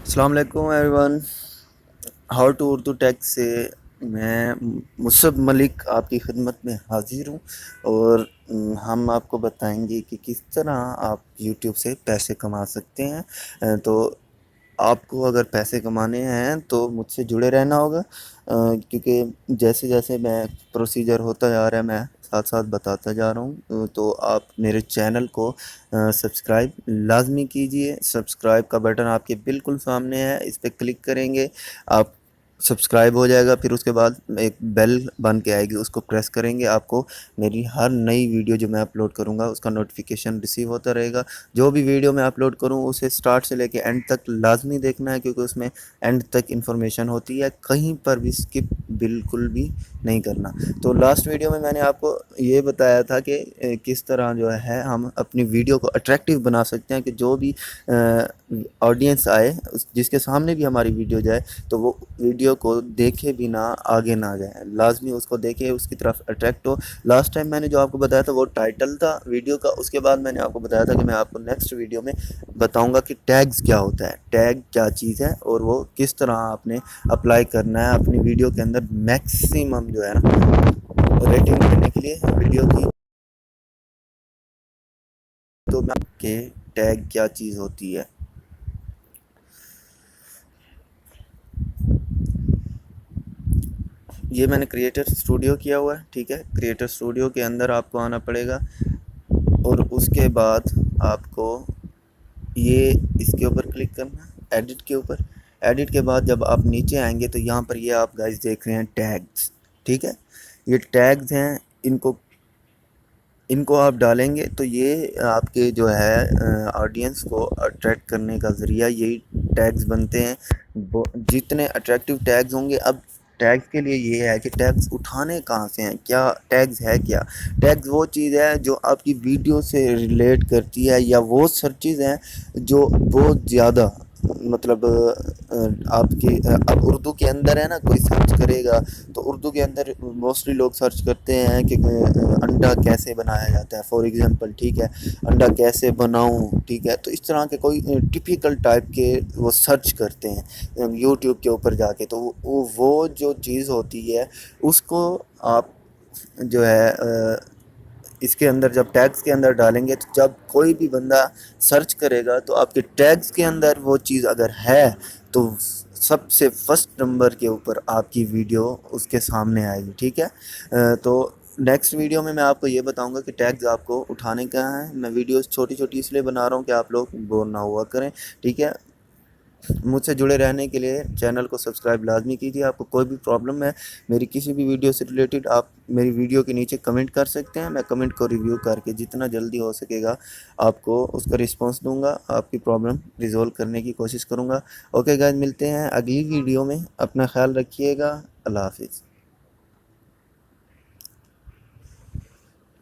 السلام علیکم everyone, how to Urdu tech سے میں مصعب ملک آپ کی خدمت میں حاضر ہوں، اور ہم آپ کو بتائیں گے کہ کس طرح آپ یوٹیوب سے پیسے کما سکتے ہیں۔ تو آپ کو اگر پیسے کمانے ہیں تو مجھ سے جڑے رہنا ہوگا، کیونکہ جیسے جیسے میں پروسیجر ہوتا جا رہا ہے میں ساتھ ساتھ بتاتا جا رہا ہوں۔ تو آپ میرے چینل کو سبسکرائب لازمی کیجئے۔ سبسکرائب کا بٹن آپ کے بالکل سامنے ہے، اس پہ کلک کریں گے آپ سبسکرائب ہو جائے گا، پھر اس کے بعد ایک بیل بن کے آئے گی، اس کو پریس کریں گے، آپ کو میری ہر نئی ویڈیو جو میں اپلوڈ کروں گا اس کا نوٹیفیکیشن ریسیو ہوتا رہے گا۔ جو بھی ویڈیو میں اپلوڈ کروں اسے سٹارٹ سے لے کے اینڈ تک لازمی دیکھنا ہے، کیونکہ اس میں اینڈ تک انفارمیشن ہوتی ہے، کہیں پر بھی سکپ بالکل بھی نہیں کرنا۔ تو لاسٹ ویڈیو میں نے آپ کو یہ بتایا تھا کہ کس طرح جو ہے ہم اپنی ویڈیو کو اٹریکٹیو بنا سکتے ہیں، کہ جو بھی آڈینس آئے، جس کے سامنے بھی ہماری ویڈیو جائے تو وہ ویڈیو کو دیکھے بنا آگے نہ جائے، لازمی اس کو دیکھے، اس کی طرف اٹریکٹ ہو۔ لاسٹ ٹائم میں نے جو آپ کو بتایا تھا وہ ٹائٹل تھا ویڈیو کا، اس کے بعد میں نے آپ کو بتایا تھا کہ میں آپ کو نیکسٹ ویڈیو میں بتاؤں گا کہ ٹیگز کیا ہوتا ہے، ٹیگ کیا چیز ہے، اور وہ کس طرح آپ نے اپلائی کرنا ہے اپنی ویڈیو کے اندر میکسیمم جو ہے نا ریٹنگ کرنے کے لیے ویڈیو کی۔ تو میں کہ ٹیگ کیا چیز ہوتی ہے، یہ میں نے کریٹر اسٹوڈیو کیا ہوا ہے، ٹھیک ہے۔ کریٹر اسٹوڈیو کے اندر آپ کو آنا پڑے گا، اور اس کے بعد آپ کو یہ اس کے اوپر کلک کرنا ہے، ایڈٹ کے اوپر۔ ایڈٹ کے بعد جب آپ نیچے آئیں گے تو یہاں پر یہ آپ گائز دیکھ رہے ہیں ٹیگز، ٹھیک ہے۔ یہ ٹیگز ہیں، ان کو آپ ڈالیں گے تو یہ آپ کے جو ہے آڈینس کو اٹریکٹ کرنے کا ذریعہ یہی ٹیگز بنتے ہیں۔ جتنے اٹریکٹیو ٹیگز ہوں گے، اب ٹیگز کے لیے یہ ہے کہ ٹیگز اٹھانے کہاں سے ہیں، کیا ٹیگز ہے، کیا ٹیگز وہ چیز ہے جو آپ کی ویڈیو سے ریلیٹ کرتی ہے، یا وہ سرچز ہیں جو بہت زیادہ مطلب آپ کی اب اردو کے اندر ہے نا، کوئی سرچ کرے گا تو اردو کے اندر موسٹلی لوگ سرچ کرتے ہیں کہ انڈا کیسے بنایا جاتا ہے، فار ایگزامپل، ٹھیک ہے، انڈا کیسے بناؤں، ٹھیک ہے۔ تو اس طرح کے کوئی ٹپیکل ٹائپ کے وہ سرچ کرتے ہیں یوٹیوب کے اوپر جا کے، تو وہ جو چیز ہوتی ہے اس کو آپ جو ہے اس کے اندر جب ٹیگز کے اندر ڈالیں گے، تو جب کوئی بھی بندہ سرچ کرے گا تو آپ کے ٹیگز کے اندر وہ چیز اگر ہے تو سب سے فرسٹ نمبر کے اوپر آپ کی ویڈیو اس کے سامنے آئے گی، ٹھیک ہے۔ تو نیکسٹ ویڈیو میں آپ کو یہ بتاؤں گا کہ ٹیگز آپ کو اٹھانے کا ہے۔ میں ویڈیوز چھوٹی چھوٹی اس لیے بنا رہا ہوں کہ آپ لوگ بور نہ ہوا کریں، ٹھیک ہے۔ مجھ سے جڑے رہنے کے لیے چینل کو سبسکرائب لازمی کیجیے۔ آپ کو کوئی بھی پرابلم ہے میری کسی بھی ویڈیو سے ریلیٹڈ، آپ میری ویڈیو کے نیچے کمنٹ کر سکتے ہیں، میں کمنٹ کو ریویو کر کے جتنا جلدی ہو سکے گا آپ کو اس کا رسپانس دوں گا، آپ کی پرابلم ریزولو کرنے کی کوشش کروں گا۔ اوکے گائز، ملتے ہیں اگلی ویڈیو میں، اپنا خیال رکھیے گا، اللہ حافظ۔